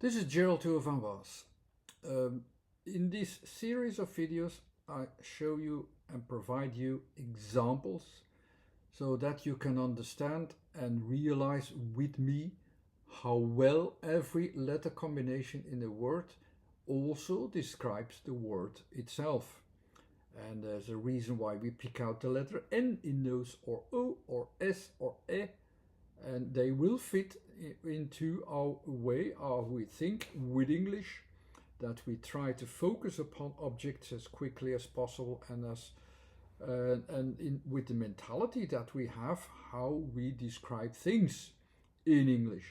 This is Gerald Tour van Was. In this series of videos, I show you and provide you examples so that you can understand and realize with me how well every letter combination in a word also describes the word itself. And there's a reason why we pick out the letter N in those, or O, or S, or E, and they will fit into our way, how we think with English, that we try to focus upon objects as quickly as possible and with the mentality that we have how we describe things in English.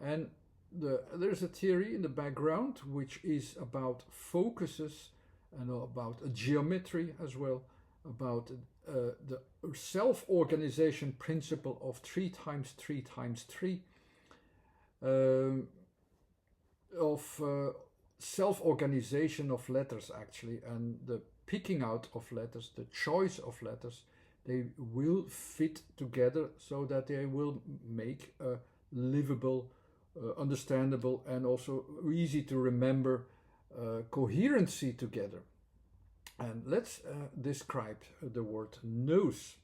And there's a theory in the background which is about focuses and about a geometry as well, about the self-organization principle of 3 times 3 times 3, of self-organization of letters actually, and the picking out of letters, the choice of letters. They will fit together so that they will make a livable, understandable, and also easy to remember coherency together. And let's describe the word nose.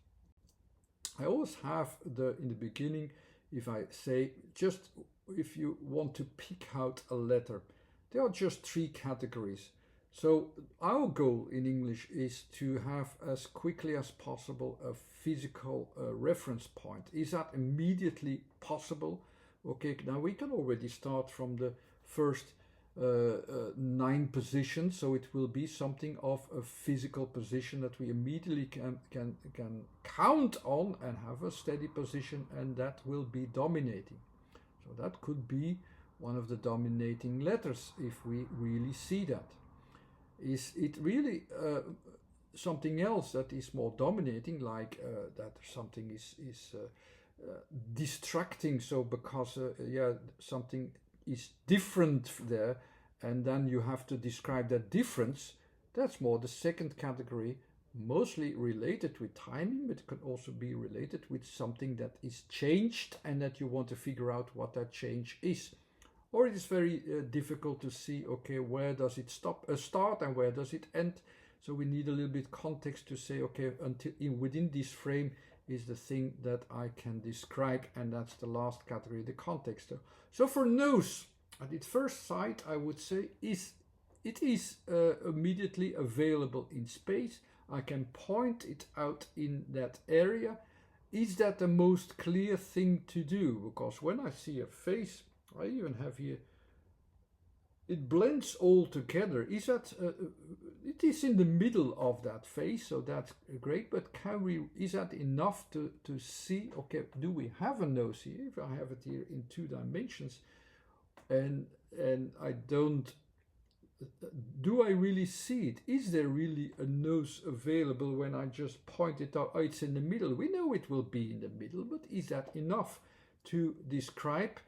I always have in the beginning, if I say, just if you want to pick out a letter, there are just 3 categories. So our goal in English is to have as quickly as possible a physical reference point. Is that immediately possible? Okay, now we can already start from the first 9 positions, so it will be something of a physical position that we immediately can count on and have a steady position, and that will be dominating. So that could be one of the dominating letters if we really see that. Is it really something else that is more dominating, like that something is distracting, so because something is different there, and then you have to describe that difference? That's more the second category, mostly related with timing, but it could also be related with something that is changed and that you want to figure out what that change is. Or it is very difficult to see, okay, where does it start and where does it end? So we need a little bit context to say, okay, until within this frame is the thing that I can describe, and that's the last category, the context. So for nose, at its first sight, I would say it is immediately available in space. I can point it out in that area. Is that the most clear thing to do? Because when I see a face, I even have here, it blends all together. Is that it is in the middle of that face, so that's great, but is that enough to see, okay, do we have a nose here? If I have it here in 2 dimensions, and I don't, do I really see it? Is there really a nose available when I just point it out? Oh, it's in the middle. We know it will be in the middle, but is that enough to describe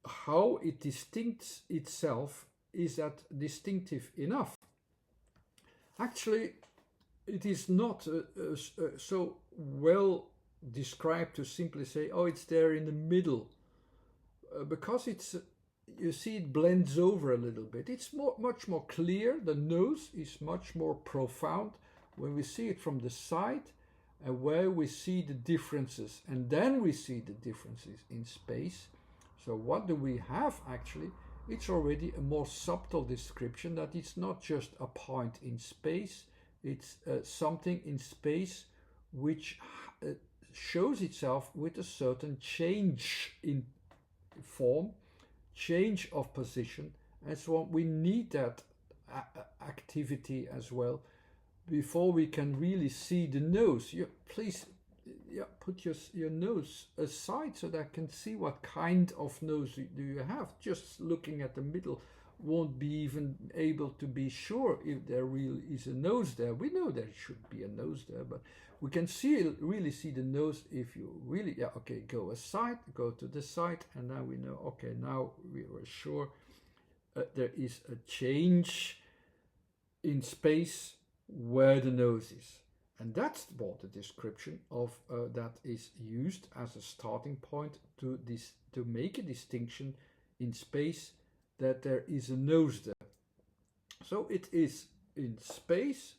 how it distincts itself? Is that distinctive enough? Actually, it is not so well described to simply say, oh, it's there in the middle, because it's, you see, it blends over a little bit. It's much more clear. The nose is much more profound when we see it from the side, and where we see the differences, and then we see the differences in space. So what do we have actually? It's already a more subtle description, that it's not just a point in space, it's something in space which shows itself with a certain change in form, change of position, and so on. We need that activity as well before we can really see the nose. Please put your nose aside so that I can see what kind of nose do you have. Just looking at the middle won't be even able to be sure if there really is a nose there. We know there should be a nose there, but we can really see the nose if you really, okay, go aside, go to the side, and now we know, okay, now we were sure there is a change in space where the nose is. And that's what the description of that is used as a starting point to make a distinction in space that there is a nose there. So it is in space,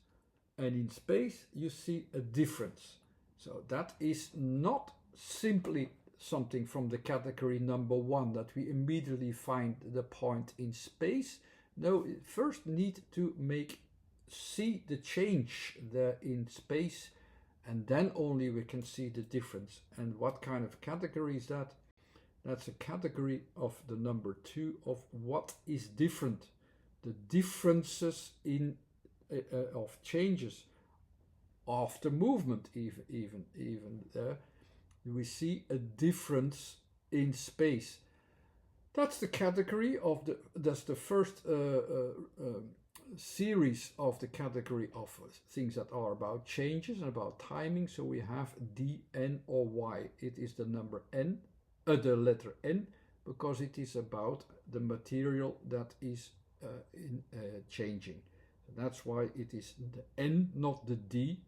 and in space you see a difference. So that is not simply something from the category number one, that we immediately find the point in space. No, we first need to see the change there in space, and then only we can see the difference. And what kind of category is that? That's a category of the number two of what is different. The differences in of changes after movement, even there we see a difference in space. That's the category of that's the first series of the category of things that are about changes and about timing. So we have D, N, or Y. It is the number N, the letter N, because it is about the material that is changing. So that's why it is the N, not the D.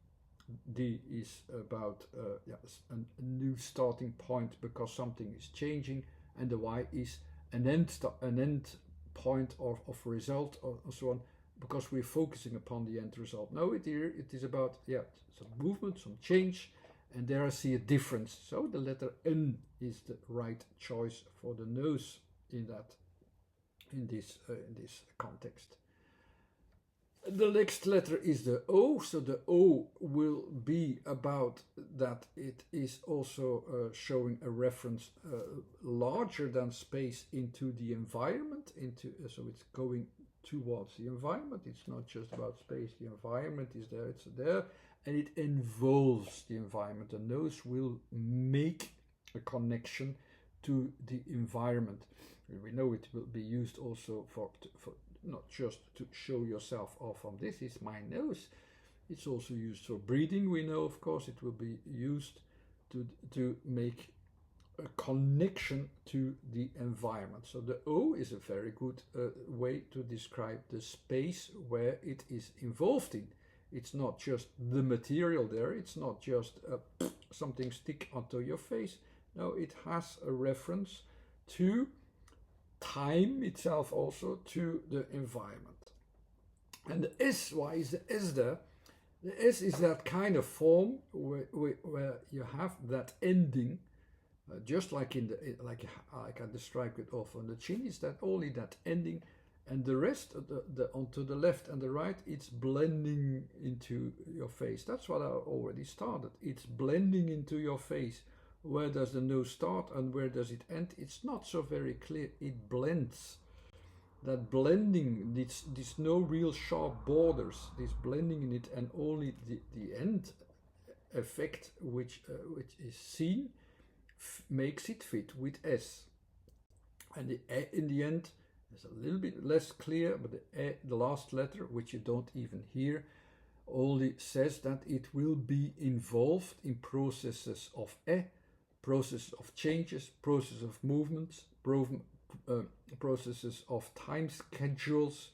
D is about a new starting point because something is changing, and the Y is an end point of result, or so on, because we're focusing upon the end result. No, it is about some movement, some change, and there I see a difference. So the letter N is the right choice for the nose in this context. The next letter is the O, so the O will be about that it is also showing a reference larger than space into the environment, so it's going towards the environment. It's not just about space, the environment is there, it's there, and it involves the environment. The nose will make a connection to the environment. We know it will be used also for not just to show yourself off on this is my nose. It's also used for breathing. We know, of course, it will be used to make a connection to the environment. So the O is a very good way to describe the space where it is involved in. It's not just the material there. It's not just something stick onto your face. No, it has a reference to time itself, also to the environment. And the S, why is the S there? The S is that kind of form where you have that ending, just like like I described it off on the chin, is that only that ending, and the rest onto the left and the right, it's blending into your face. That's what I already started. It's blending into your face. Where does the nose start and where does it end? It's not so very clear. It blends. That blending, this no real sharp borders, this blending in it, and only the end effect which is seen makes it fit with S. And in the end is a little bit less clear, but the last letter, which you don't even hear, only says that it will be involved in processes of process of changes, process of movements, processes of time schedules.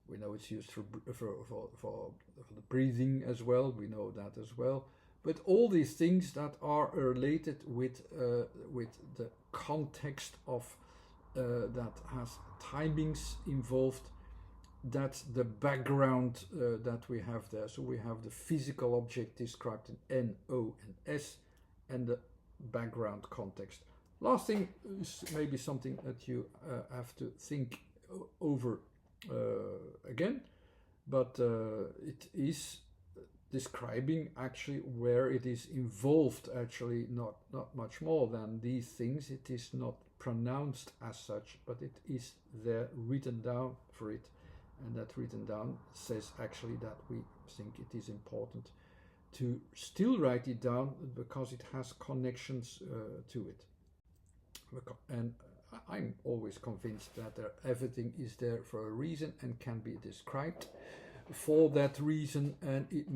We know it's used for the breathing as well. We know that as well. But all these things that are related with the context of that has timings involved. That's the background that we have there. So we have the physical object described in N, O, and S, and the background context. Last thing is maybe something that you have to think over again, but it is describing actually where it is involved, actually not much more than these things. It is not pronounced as such, but it is there written down for it, and that written down says actually that we think it is important to still write it down because it has connections to it. And I'm always convinced that everything is there for a reason and can be described for that reason, and it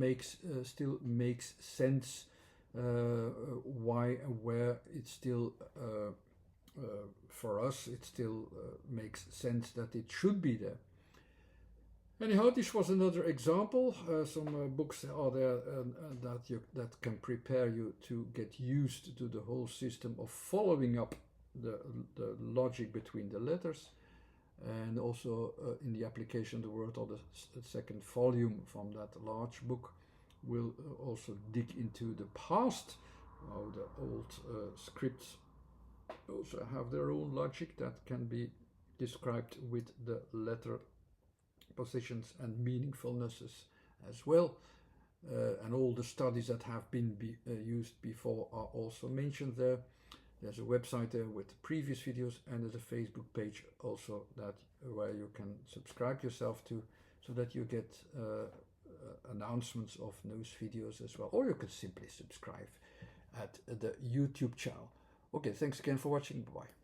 still makes sense why and where it still for us it still makes sense that it should be there. Anyhow, this was another example. Some books are there that can prepare you to get used to the whole system of following up the, the logic between the letters, and also in the application of the word, or the second volume from that large book will also dig into the past, how the old scripts also have their own logic that can be described with the letter positions and meaningfulnesses as well. And all the studies that have been used before are also mentioned there. There's a website there with previous videos, and there's a Facebook page also that where you can subscribe yourself to, so that you get announcements of those videos as well. Or you can simply subscribe at the YouTube channel. Okay, thanks again for watching. Bye bye.